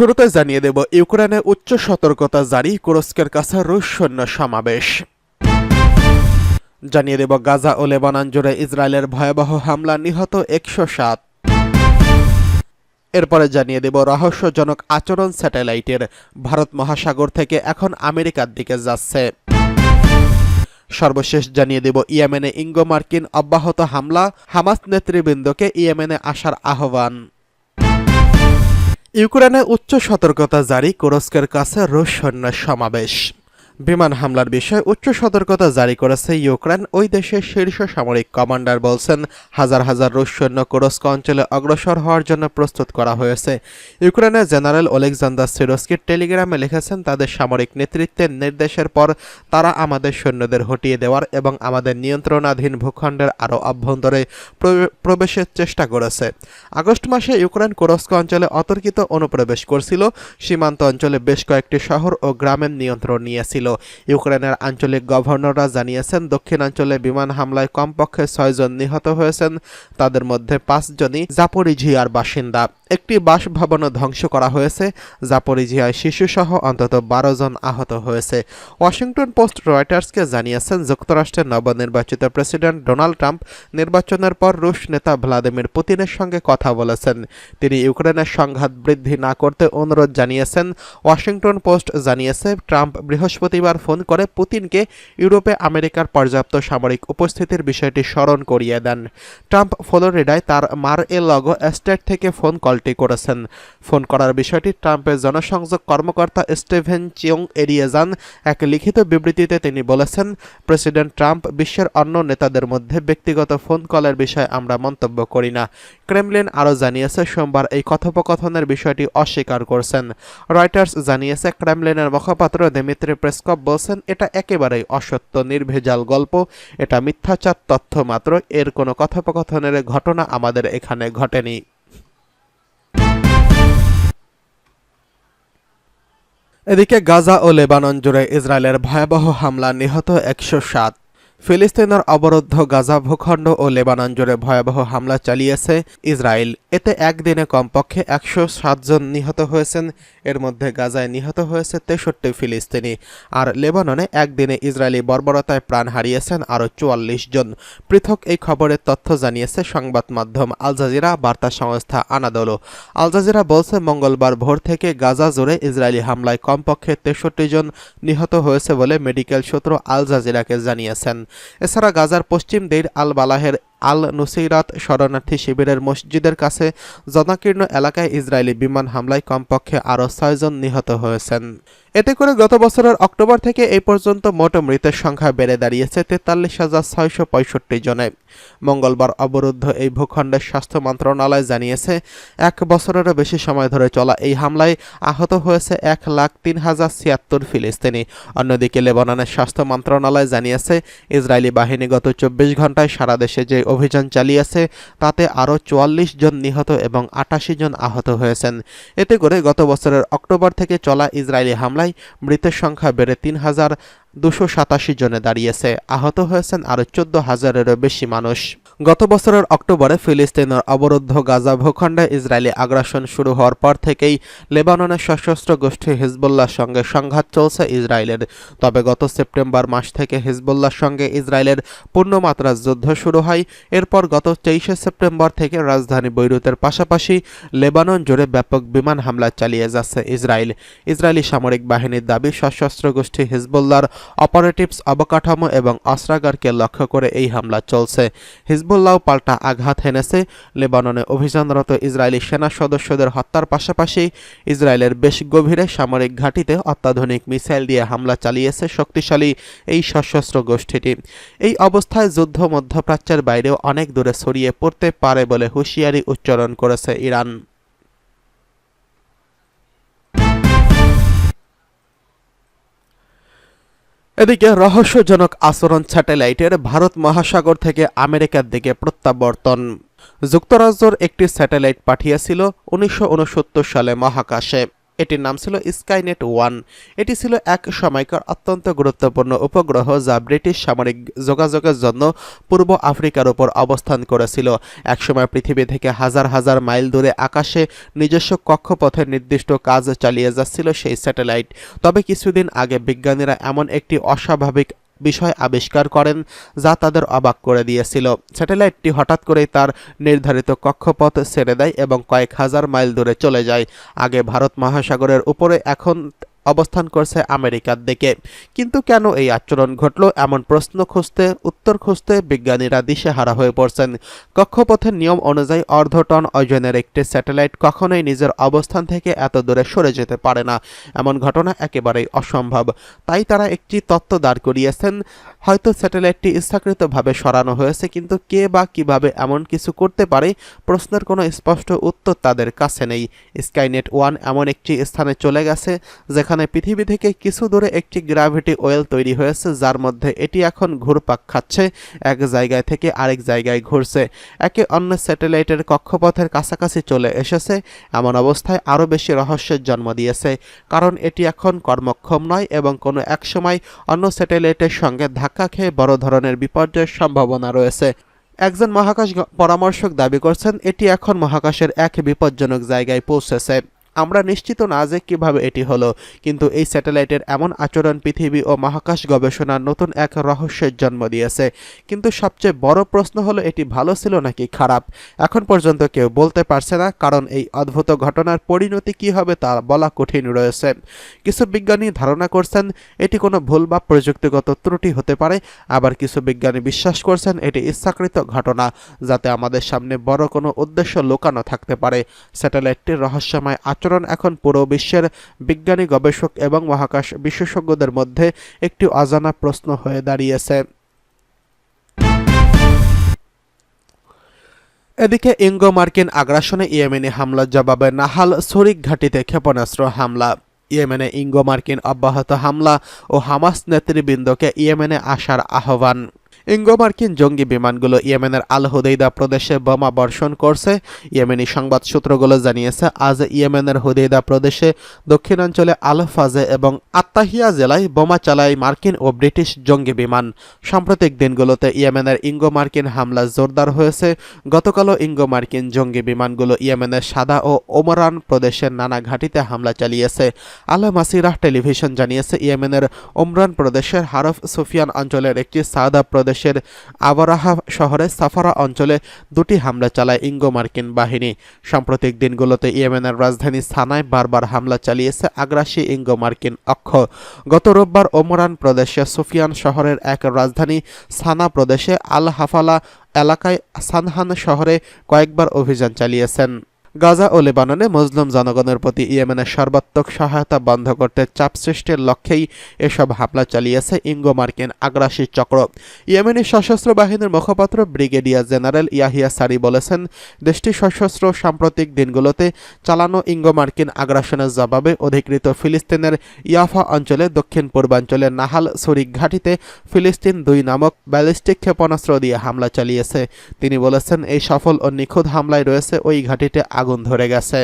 শুরুতে জানিয়ে দেব ইউক্রেনে উচ্চ সতর্কতা জারি, তুরস্কের কাছে রুশ সৈন্য সমাবেশ। জানিয়ে দেব গাজা ও লেবানন জুড়ে ইসরায়েলের ভয়াবহ হামলা, নিহত 107। এরপরে জানিয়ে দেব রহস্যজনক আচরণ স্যাটেলাইটের, ভারত মহাসাগর থেকে এখন আমেরিকার দিকে যাচ্ছে। সর্বশেষ জানিয়ে দেব ইয়েমেনে ইঙ্গো মার্কিন অব্যাহত হামলা, হামাস নেতৃবৃন্দকে ইয়েমেনে আসার আহ্বান। ইউক্রেনে উচ্চ সতর্কতা জারি, তুরস্কের কাছে রুশ সৈন্য সমাবেশ। বিমান হামলার বিষয়ে উচ্চ সতর্কতা জারি করেছে ইউক্রেন। ওই দেশের শীর্ষ সামরিক কমান্ডার বলছেন, হাজার হাজার রুশ সৈন্য তুরস্ক অঞ্চলে অগ্রসর হওয়ার জন্য প্রস্তুত করা হয়েছে। ইউক্রেনের জেনারেল ওলেকজান্ডার সিরস্কি টেলিগ্রামে লিখেছেন, তাদের সামরিক নেতৃত্বের নির্দেশের পর তারা আমাদের সৈন্যদের হটিয়ে দেওয়ার এবং আমাদের নিয়ন্ত্রণাধীন ভূখণ্ডের আরও অভ্যন্তরে প্রবেশের চেষ্টা করেছে। আগস্ট মাসে ইউক্রেন তুরস্ক অঞ্চলে অতর্কিত অনুপ্রবেশ করছিল, সীমান্ত অঞ্চলে বেশ কয়েকটি শহর ও গ্রামের নিয়ন্ত্রণ নিয়েছিল। ইউক্রেনের আঞ্চলিক গভর্নররা জানিয়েছেন, দক্ষিণাঞ্চলে বিমান হামলায় কমপক্ষে 6 জন নিহত হয়েছেন, তাদের মধ্যে 5 জনই জাপোরিঝিয়ার বাসিন্দা। একটি বাসভবনও ধ্বংস করা হয়েছে। জাপোরিঝিয়ায় শিশুসহ অন্তত 12 জন আহত হয়েছে। ওয়াশিংটন পোস্ট রয়টার্সকে জানিয়েছেন, যুক্তরাষ্ট্রের নবনির্বাচিত প্রেসিডেন্ট ডোনাল্ড ট্রাম্প নির্বাচনের পর রুশ নেতা ভ্লাদিমির পুতিনের সঙ্গে কথা বলেছেন। তিনি ইউক্রেনের সংঘাত বৃদ্ধি না করতে অনুরোধ জানিয়েছেন। ওয়াশিংটন পোস্ট জানিয়েছে, ট্রাম্প বৃহস্পতিবার ফোন করে পুতিনকে ইউরোপে আমেরিকার পর্যাপ্ত সামরিক উপস্থিতির বিষয়টি স্মরণ করিয়ে দেন। ট্রাম্প ফ্লোরিডায় তার মার-এ-লাগো এস্টেট থেকে ফোন কলটি করেছেন। ফোন করার বিষয়টি ট্রাম্পের জনসংযোগ কর্মকর্তা স্টিভেন চিয়ং এড়িয়ে যান। এক লিখিত বিবৃতিতে তিনি বলেছেন, প্রেসিডেন্ট ট্রাম্প বিশ্বের অন্য নেতাদের মধ্যে ব্যক্তিগত ফোন কলের বিষয়ে আমরা মন্তব্য করি না। ক্রেমলিন আরও জানিয়েছে, সোমবার এই কথোপকথনের বিষয়টি অস্বীকার করছেন। রয়টার্স জানিয়েছে, ক্রেমলিনের মুখপাত্র দিমিত্রি পেসকভ বলছেন, এটা একেবারেই অসত্য, নির্ভেজাল গল্প, এটা মিথ্যাচার তথ্য মাত্র, এর কোনো কথোপকথনের ঘটনা আমাদের এখানে ঘটেনি। এদিকে গাজা ও লেবানন জুড়ে ইসরায়েলের ভয়াবহ হামলা, নিহত 107। ফিলিস্তিনের অবরুদ্ধ গাজা ভূখণ্ড ও লেবানন জুড়ে ভয়াবহ হামলা চালিয়েছে ইসরায়েল। এতে একদিনে কমপক্ষে 107 জন নিহত হয়েছেন। এর মধ্যে গাজায় নিহত হয়েছে 63 ফিলিস্তিনি, আর লেবাননে একদিনে ইসরায়েলি বর্বরতায় প্রাণ হারিয়েছেন আরও 44 জন। পৃথক এই খবরের তথ্য জানিয়েছে সংবাদ মাধ্যম আল জাজিরা, বার্তা সংস্থা আনাদোলো। আল জাজিরা বলছে, মঙ্গলবার ভোর থেকে গাজা জুড়ে ইসরায়েলি হামলায় কমপক্ষে 63 জন নিহত হয়েছে বলে মেডিকেল সূত্র আল জাজিরাকে জানিয়েছেন। এছাড়া গাজার পশ্চিম দেইর আল বালাহের আল নুসৈরাত শরণার্থী শিবিরের মসজিদের কাছে জনাকীর্ণ এলাকায় ইসরায়েলি বিমান হামলায় কমপক্ষে আরও 6 জন নিহত হয়েছেন। এতে করে গত বছরের অক্টোবর থেকে এই পর্যন্ত মোট মৃতের সংখ্যা বেড়ে দাঁড়িয়েছে 43,665 জনে। মঙ্গলবার অবরুদ্ধ এই ভূখণ্ডের স্বাস্থ্য মন্ত্রণালয় জানিয়েছে, 1 বছরেরও বেশি সময় ধরে চলা এই হামলায় আহত হয়েছে 1,03,076 ফিলিস্তিনি। অন্যদিকে লেবাননের স্বাস্থ্য মন্ত্রণালয় জানিয়েছে, ইসরায়েলি বাহিনী গত 24 ঘন্টায় সারা দেশে যে অভিযান চালিয়েছে তাতে আরও 44 জন নিহত এবং 88 জন আহত হয়েছেন। এতে করে গত বছরের অক্টোবর থেকে চলা ইসরায়েলি হামলায় মৃতের সংখ্যা বেড়ে 3,287 জনে দাঁড়িয়েছে। আহত হয়েছেন আরও 14,000-এরও বেশি মানুষ। গত বছরের অক্টোবরে ফিলিস্তিনের অবরুদ্ধ গাজা ভূখণ্ডে ইসরায়েলি আগ্রাসন শুরু হওয়ার পর থেকেই লেবাননের সশস্ত্র গোষ্ঠী হিজবুল্লাহর সঙ্গে সংঘাত চলছে ইসরায়েলের। তবে গত সেপ্টেম্বর মাস থেকে হিজবুল্লাহর সঙ্গে ইসরায়েলের পূর্ণমাত্রার যুদ্ধ শুরু হয়। এরপর গত 23 সেপ্টেম্বর থেকে রাজধানী বৈরুতের পাশাপাশি লেবানন জুড়ে ব্যাপক বিমান হামলা চালিয়ে যাচ্ছে ইসরায়েল। ইসরায়েলি সামরিক বাহিনীর দাবি, সশস্ত্র গোষ্ঠী হিজবুল্লাহর অপারেটিভস অবকাঠামো এবং অস্ত্রাগারকে লক্ষ্য করে এই হামলা চলছে। হিজবুল্লাহ পাল্টা আঘাত হেনেছে। লেবাননে অভিযানরত ইসরায়েলি সেনা সদস্যদের হত্যার পাশাপাশি ইসরায়েলের বেশ গভীরে সামরিক ঘাঁটিতে অত্যাধুনিক মিসাইল দিয়ে হামলা চালিয়েছে শক্তিশালী এই সশস্ত্র গোষ্ঠীটি। এই অবস্থায় যুদ্ধ মধ্যপ্রাচ্যের বাইরেও অনেক দূরে ছড়িয়ে পড়তে পারে বলে হুঁশিয়ারি উচ্চারণ করেছে ইরান। এদিকে রহস্যজনক আচরণ স্যাটেলাইটের, ভারত মহাসাগর থেকে আমেরিকার দিকে প্রত্যাবর্তন। যুক্তরাজ্যের একটি স্যাটেলাইট পাঠিয়েছিল 1969 সালে মহাকাশে। এটির নাম ছিল স্কাইনেট 1। এটি ছিল এক সময়কার অত্যন্ত গুরুত্বপূর্ণ উপগ্রহ যা ব্রিটিশ সামরিক যোগাযোগের জন্য পূর্ব আফ্রিকার উপর অবস্থান করেছিল। একসময় পৃথিবী থেকে হাজার হাজার মাইল দূরে আকাশে নিজস্ব কক্ষপথে নির্দিষ্ট কাজ চালিয়ে যাচ্ছিল সেই স্যাটেলাইট। তবে কিছুদিন আগে বিজ্ঞানীরা এমন একটি অস্বাভাবিক বিষয় আবিষ্কার করেন যা তাদের অবাক করে দিয়েছিল। স্যাটেলাইটটি হঠাৎ করেই তার নির্ধারিত কক্ষপথ ছেড়ে দেয় এবং কয়েক হাজার মাইল দূরে চলে যায়। আগে ভারত মহাসাগরের উপরে, এখন অবস্থান করছে আমেরিকার দিকে। কিন্তু কেন এই আচরণ ঘটল, এমন উত্তর খুঁজতে বিজ্ঞানীরা দিশেহারা হয়ে পড়ছেন। কক্ষপথের নিয়ম অনুযায়ী অর্ধ টন ওজনের একটি স্যাটেলাইট কখনোই নিজের অবস্থান থেকে এত দূরে সরে যেতে পারে না। এমন ঘটনা একেবারেই অসম্ভব। তাই তারা একটি তত্ত্ব দাঁড় করিয়েছেন, হয়তো স্যাটেলাইটটি ইচ্ছাকৃতভাবে সরানো হয়েছে, কিন্তু কে বা কিভাবে এমন কিছু করতে পারে, প্রশ্নের কোনো স্পষ্ট উত্তর তাদের কাছে নেই। স্কাইনেট 1 এমন একটি স্থানে চলে গেছে যেখানে পৃথিবী থেকে কিছু দূরে একটি গ্র্যাভিটি ওয়েল তৈরি হয়েছে, যার মধ্যে এটি এখন ঘুরপাক খাচ্ছে, এক জায়গায় থেকে আরেক জায়গায় ঘুরছে, একে অন্য স্যাটেলাইটের কক্ষপথের কাছাকাছি চলে এসেছে। এমন অবস্থায় আরও বেশি রহস্যের জন্ম দিয়েছে, কারণ এটি এখন কর্মক্ষম নয় এবং কোনো এক সময় অন্য স্যাটেলাইটের সঙ্গে ধাক্কা খেয়ে বড় ধরনের বিপর্যয়ের সম্ভাবনা রয়েছে। একজন মহাকাশ পরামর্শক দাবি করছেন, এটি এখন মহাকাশের এক বিপজ্জনক জায়গায় পৌঁছেছে। আমরা নিশ্চিত না যে কিভাবে এটি হলো, কিন্তু এই স্যাটেলাইটের এমন আচরণ পৃথিবী ও মহাকাশ গবেষণার নতুন এক রহস্যের জন্ম দিয়েছে। কিন্তু সবচেয়ে বড় প্রশ্ন হলো, এটি ভালো ছিল নাকি খারাপ? এখন পর্যন্ত কেউ বলতে পারছে না, কারণ এই অদ্ভুত ঘটনার পরিণতি কী হবে তা বলা কঠিন রয়েছে। কিছু বিজ্ঞানী ধারণা করছেন এটি কোনো ভুল বা প্রযুক্তিগত ত্রুটি হতে পারে, আবার কিছু বিজ্ঞানী বিশ্বাস করছেন এটি ইচ্ছাকৃত ঘটনা, যাতে আমাদের সামনে বড় কোনো উদ্দেশ্য লুকানো থাকতে পারে। স্যাটেলাইটটির রহস্যময় আচরণ এখন পুরো বিশ্বের বিজ্ঞানী, গবেষক এবং মহাকাশ বিশেষজ্ঞদের মধ্যে একটি অজানা প্রশ্ন হয়ে দাঁড়িয়েছে। এদিকে ইঙ্গো মার্কিন আগ্রাসনে ইয়েমেনি হামলার জবাবে নাহাল শরিক ঘাঁটিতে ক্ষেপণাস্ত্র হামলা। ইয়েমেনে ইঙ্গো মার্কিন অব্যাহত হামলা ও হামাস নেতৃবৃন্দকে ইয়েমেনে আসার আহ্বান। ইঙ্গো মার্কিন জঙ্গি বিমানগুলো ইয়েমেনের আল হুদেইদা প্রদেশে বোমা বর্ষণ করছে। ইয়েমেনি সংবাদ সূত্রগুলো জানিয়েছে, আজ ইয়েমেনের হুদেইদা প্রদেশে দক্ষিণাঞ্চলে আল ফাজে এবং আত্তাহিয়া জেলায় বোমা চালায় মার্কিন ও ব্রিটিশ জঙ্গি বিমান। সাম্প্রতিক দিনগুলোতে ইয়েমেনের ইঙ্গো মার্কিন হামলা জোরদার হয়েছে। গতকালও ইঙ্গো মার্কিন জঙ্গি বিমানগুলো ইয়েমেনের সাদা ও ওমরান প্রদেশের নানা ঘাঁটিতে হামলা চালিয়েছে। আল মাসিরাহ টেলিভিশন জানিয়েছে, ইয়েমেনের ওমরান প্রদেশের হারফ সুফিয়ান অঞ্চলের একটি সাদা প্রদেশের আবারাহা শহরে সাফারা অঞ্চলে দুটি হামলা চালায় ইঙ্গো মার্কিন বাহিনী। সাম্প্রতিক দিনগুলোতে ইয়েমেনের রাজধানী সানায় বারবার হামলা চালিয়েছে আগ্রাসী ইঙ্গো মার্কিন অক্ষ। গত রোববার ওমরান প্রদেশে সুফিয়ান শহরের এক রাজধানী সানা প্রদেশে আল হাফালা এলাকায় সানহান শহরে কয়েকবার অভিযান চালিয়েছেন। গাজা ও লেবাননে মুসলিম জনগণের প্রতি ইয়েমেনের সর্বাত্মক সহায়তা বন্ধ করতে চাপ সৃষ্টির লক্ষ্যেই এসব হামলা চালিয়েছে ইঙ্গো মার্কিন আগ্রাসী চক্র। ইয়েমেনি সশস্ত্র বাহিনীর মুখপাত্র ব্রিগেডিয়ার জেনারেল ইয়াহিয়া সারি বলেছেন, দেশটির সশস্ত্র সাম্প্রতিক দিনগুলোতে চালানো ইঙ্গো মার্কিন আগ্রাসনের জবাবে অধিকৃত ফিলিস্তিনের ইয়াফা অঞ্চলে দক্ষিণ পূর্বাঞ্চলের নাহাল শরিক ঘাঁটিতে ফিলিস্তিন 2 নামক ব্যালিস্টিক ক্ষেপণাস্ত্র দিয়ে হামলা চালিয়েছে। তিনি বলেছেন, এই সফল ও নিখুঁত হামলায় রয়েছে ওই ঘাঁটিতে আগুন ধরে গেছে।